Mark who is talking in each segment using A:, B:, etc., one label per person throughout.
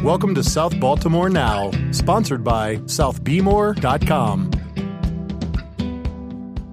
A: Welcome to South Baltimore Now, sponsored by southbmore.com.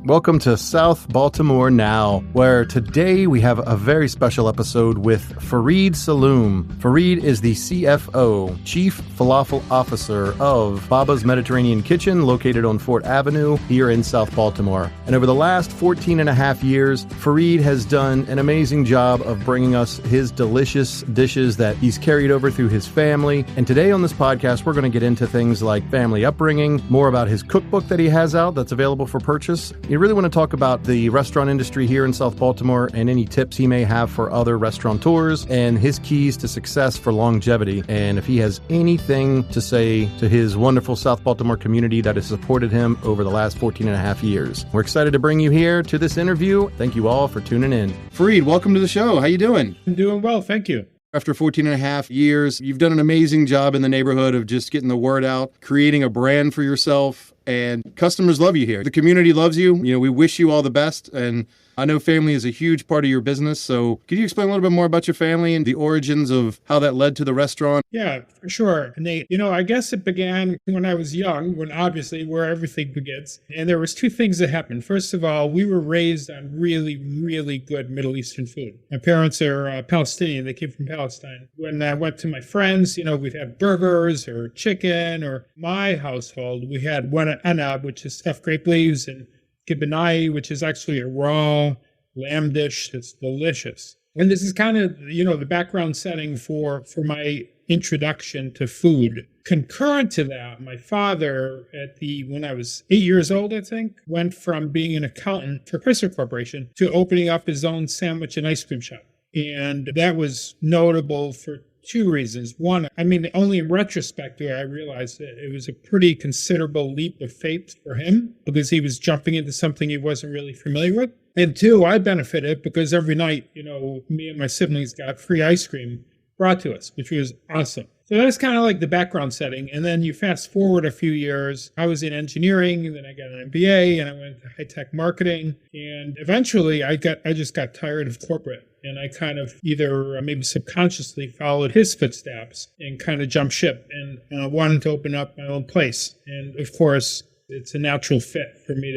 A: Welcome to South Baltimore Now, where today we have a very special episode with Farid Salloum. Farid is the CFO, Chief Falafel Officer of Baba's Mediterranean Kitchen, located on Fort Avenue here in South Baltimore. And over the last 14 and a half years, Farid has done an amazing job of bringing us his delicious dishes that he's carried over through his family. And today on this podcast, we're going to get into things like family upbringing, more about his cookbook that he has out that's available for purchase. You really want to talk about the restaurant industry here in South Baltimore and any tips he may have for other restaurateurs and his keys to success for longevity. And if he has anything to say to his wonderful South Baltimore community that has supported him over the last 14 and a half years. We're excited to bring you here to this interview. Thank you all for tuning in. Farid, welcome to the show. How you doing?
B: I'm doing well, thank you.
A: After 14 and a half years, you've done an amazing job in the neighborhood of just getting the word out, creating a brand for yourself, and customers love you here. The community loves you. You know, we wish you all the best, and I know family is a huge part of your business, so could you explain a little bit more about your family and the origins of how that led to the restaurant?
B: Yeah, for sure, Nate. I guess it began when I was young, when obviously where everything begins. And there was two things that happened. First of all, we were raised on really, really good Middle Eastern food. My parents are Palestinian. They came from Palestine. When I went to my friends, we'd have burgers or chicken, or my household, we had anab, which is stuffed grape leaves, and kibanai, which is actually a raw lamb dish that's delicious. And this is kind of, the background setting for my introduction to food. Concurrent to that, my father, when I was 8 years old, I think, went from being an accountant for Chrysler Corporation to opening up his own sandwich and ice cream shop. And that was notable for two reasons. One, only in retrospect do I realized that it was a pretty considerable leap of faith for him because he was jumping into something he wasn't really familiar with. And two, I benefited because every night, me and my siblings got free ice cream brought to us, which was awesome. So that's kind of like the background setting. And then you fast forward a few years, I was in engineering, and then I got an MBA, and I went to high-tech marketing. And eventually I just got tired of corporate. And I kind of either maybe subconsciously followed his footsteps and kind of jumped ship. And I wanted to open up my own place. And of course, it's a natural fit for me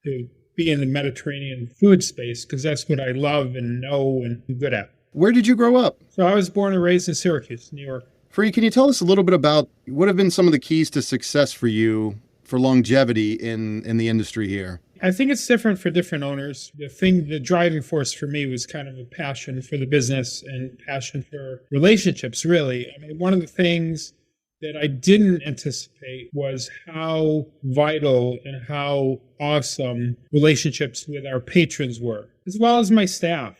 B: to be in the Mediterranean food space because that's what I love and know and am good at.
A: Where did you grow up?
B: So I was born and raised in Syracuse, New York.
A: Farid, can you tell us a little bit about what have been some of the keys to success for you for longevity in the industry here?
B: I think it's different for different owners. The driving force for me was kind of a passion for the business and passion for relationships, really. One of the things that I didn't anticipate was how vital and how awesome relationships with our patrons were, as well as my staff.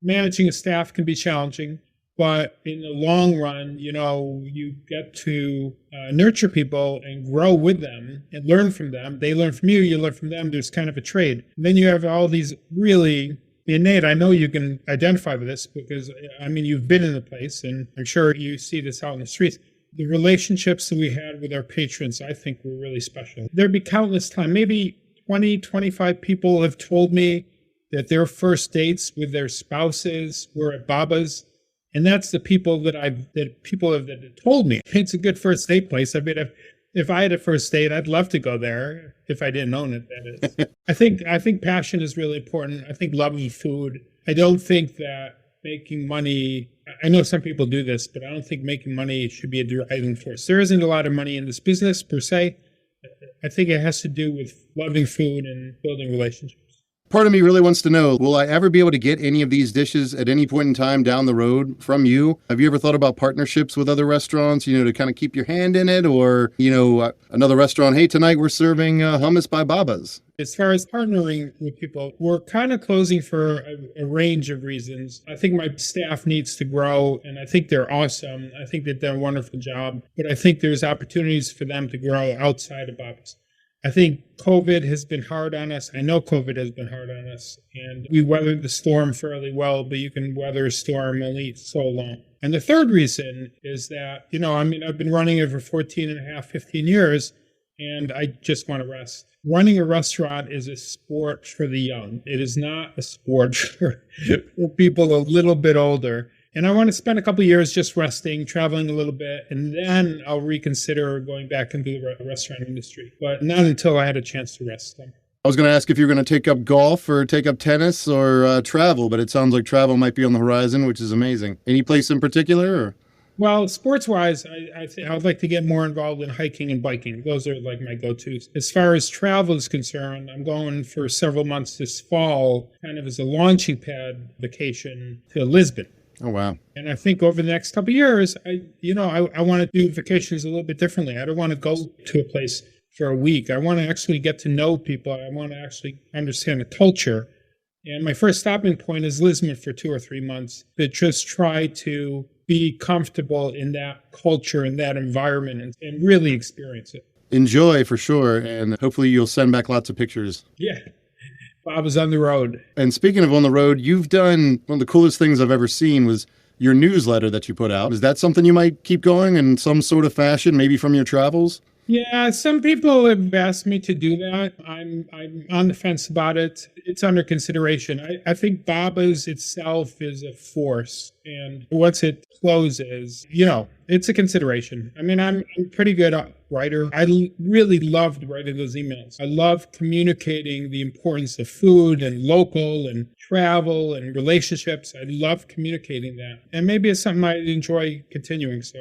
B: Managing a staff can be challenging, but in the long run, you get to nurture people and grow with them and learn from them. They learn from you, you learn from them. There's kind of a trade. And then you have all these really, Nate, I know you can identify with this because, you've been in the place and I'm sure you see this out in the streets. The relationships that we had with our patrons, I think, were really special. There'd be countless times, maybe 20, 25 people have told me that their first dates with their spouses were at Baba's. And that's the people that people have told me. It's a good first date place. If I had a first date, I'd love to go there if I didn't own it, that is. I think passion is really important. I think loving food. I don't think that making money, I know some people do this, but I don't think making money should be a driving force. There isn't a lot of money in this business per se. I think it has to do with loving food and building relationships.
A: Part of me really wants to know, will I ever be able to get any of these dishes at any point in time down the road from you? Have you ever thought about partnerships with other restaurants, to kind of keep your hand in it? Or, another restaurant, hey, tonight we're serving hummus by Baba's.
B: As far as partnering with people, we're kind of closing for a range of reasons. I think my staff needs to grow, and I think they're awesome. I think they've done a wonderful job, but I think there's opportunities for them to grow outside of Baba's. I think COVID has been hard on us. I know COVID has been hard on us, and we weathered the storm fairly well, but you can weather a storm only so long. And the third reason is that, I've been running it for 15 years, and I just want to rest. Running a restaurant is a sport for the young. It is not a sport for people a little bit older. And I want to spend a couple of years just resting, traveling a little bit, and then I'll reconsider going back into the restaurant industry. But not until I had a chance to rest.
A: I was going to ask if you're going to take up golf or take up tennis or travel, but it sounds like travel might be on the horizon, which is amazing. Any place in particular? Or?
B: Well, sports-wise, I think I would like to get more involved in hiking and biking. Those are like my go-tos. As far as travel is concerned, I'm going for several months this fall, kind of as a launching pad vacation to Lisbon.
A: Oh, wow.
B: And I think over the next couple of years, I want to do vacations a little bit differently. I don't want to go to a place for a week. I want to actually get to know people. I want to actually understand the culture. And my first stopping point is Lisbon for 2 or 3 months to just try to be comfortable in that culture, in that environment, and really experience it.
A: Enjoy for sure. And hopefully you'll send back lots of pictures.
B: Yeah. Bob was on the road.
A: And speaking of on the road, you've done one of the coolest things I've ever seen was your newsletter that you put out. Is that something you might keep going in some sort of fashion, maybe from your travels?
B: Yeah, some people have asked me to do that. I'm on the fence about it. It's under consideration. I think Baba's itself is a force, and once it closes, it's a consideration. I mean, I'm a pretty good writer. I really loved writing those emails. I love communicating the importance of food and local and travel and relationships. I love communicating that. And maybe it's something I enjoy continuing. So,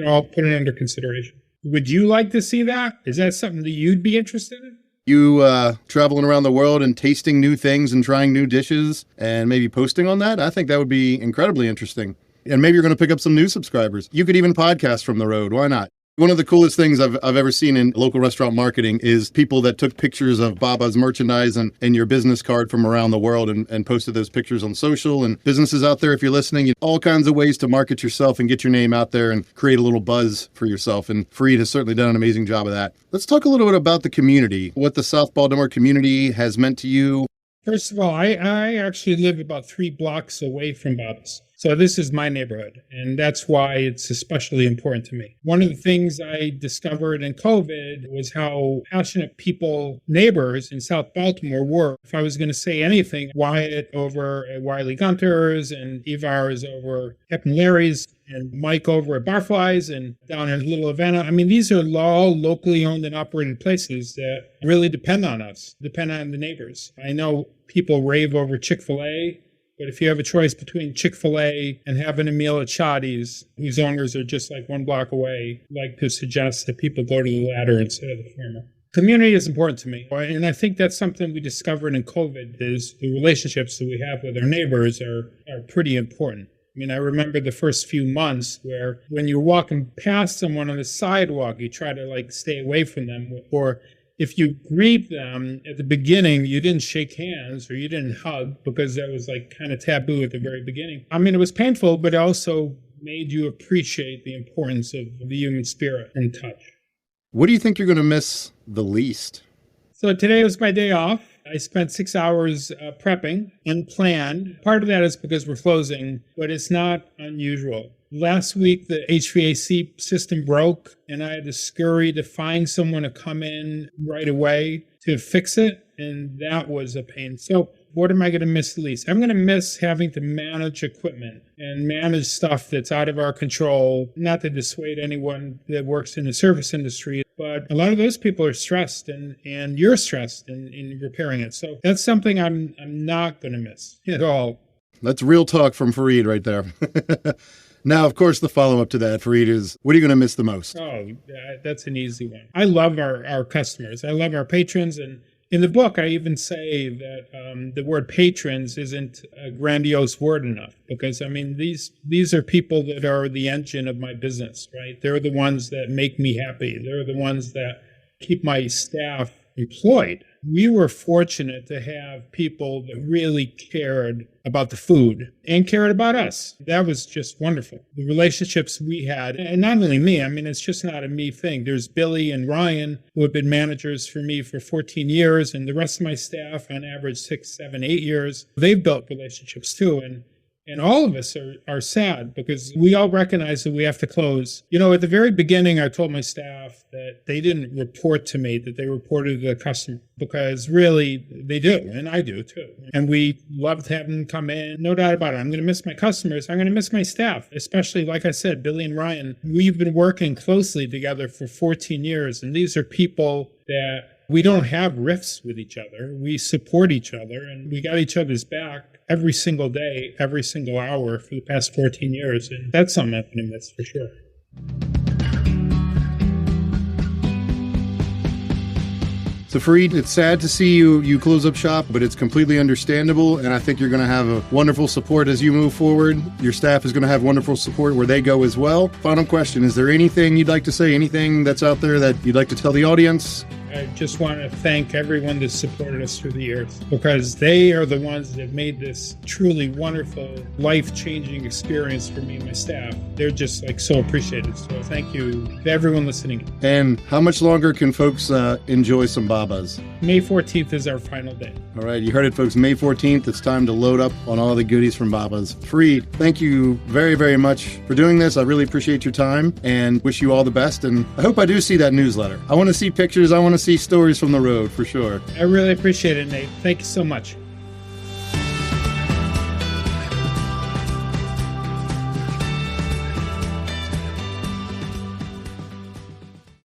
B: I'll put it under consideration. Would you like to see that? Is that something that you'd be interested in?
A: You traveling around the world and tasting new things and trying new dishes and maybe posting on that? I think that would be incredibly interesting. And maybe you're going to pick up some new subscribers. You could even podcast from the road. Why not? One of the coolest things I've ever seen in local restaurant marketing is people that took pictures of Baba's merchandise and your business card from around the world and posted those pictures on social. And businesses out there, if you're listening, all kinds of ways to market yourself and get your name out there and create a little buzz for yourself. And Farid has certainly done an amazing job of that. Let's talk a little bit about the community, what the South Baltimore community has meant to you.
B: First of all, I actually live about 3 blocks away from Baba's. So this is my neighborhood, and that's why it's especially important to me. One of the things I discovered in COVID was how passionate people, neighbors in South Baltimore were. If I was going to say anything, Wyatt over at Wiley Gunter's and Ivar's over Captain Larry's and Mike over at Barflies and down in Little Havana. I mean, these are all locally owned and operated places that really depend on us, depend on the neighbors. I know people rave over Chick-fil-A. But if you have a choice between Chick-fil-A and having a meal at Shotty's, whose owners are just like 1 block away, I like to suggest that people go to the latter instead of the former. Community is important to me. And I think that's something we discovered in COVID is the relationships that we have with our neighbors are pretty important. I mean, I remember the first few months where when you're walking past someone on the sidewalk, you try to stay away from them, or if you greet them at the beginning, you didn't shake hands or you didn't hug because that was kind of taboo at the very beginning. I mean, it was painful, but it also made you appreciate the importance of the human spirit and touch.
A: What do you think you're going to miss the least?
B: So today was my day off. I spent 6 hours prepping, unplanned. Part of that is because we're closing, but it's not unusual. Last week, the HVAC system broke, and I had to scurry to find someone to come in right away to fix it, and that was a pain. So what am I going to miss the least? I'm going to miss having to manage equipment and manage stuff that's out of our control, not to dissuade anyone that works in the service industry, but a lot of those people are stressed, and you're stressed in repairing it. So that's something I'm not going to miss at all.
A: That's real talk from Farid right there. Now, of course, the follow-up to that, Farid, is what are you going to miss the most?
B: Oh, that's an easy one. I love our customers. I love our patrons. And in the book, I even say that the word patrons isn't a grandiose word enough because, I mean, these are people that are the engine of my business, right? They're the ones that make me happy. They're the ones that keep my staff employed. We were fortunate to have people that really cared about the food and cared about us. That was just wonderful. The relationships we had, and not only me, I mean, it's just not a me thing. There's Billy and Ryan, who have been managers for me for 14 years, and the rest of my staff, on average, 6, 7, 8 years. They've built relationships too. And all of us are sad because we all recognize that we have to close. At the very beginning, I told my staff that they didn't report to me, that they reported to the customer, because really they do, and I do too. And we loved having them come in, no doubt about it. I'm going to miss my customers. I'm going to miss my staff, especially, like I said, Billy and Ryan. We've been working closely together for 14 years, and these are people that we don't have rifts with each other. We support each other, and we got each other's back every single day, every single hour for the past 14 years. And that's something I'm going to miss for sure.
A: So Farid, it's sad to see you close up shop, but it's completely understandable, and I think you're going to have a wonderful support as you move forward. Your staff is going to have wonderful support where they go as well. Final question, is there anything you'd like to say, anything that's out there that you'd like to tell the audience?
B: I just want to thank everyone that supported us through the years, because they are the ones that made this truly wonderful, life-changing experience for me and my staff. They're just so appreciated. So thank you to everyone listening.
A: And how much longer can folks enjoy some babas?
B: May 14th is our final day.
A: All right, you heard it, folks. May 14th, it's time to load up on all the goodies from Baba's. Farid, thank you very, very much for doing this. I really appreciate your time and wish you all the best. And I hope I do see that newsletter. I want to see pictures. I want to see stories from the road for sure.
B: I really appreciate it, Nate. Thank you so much.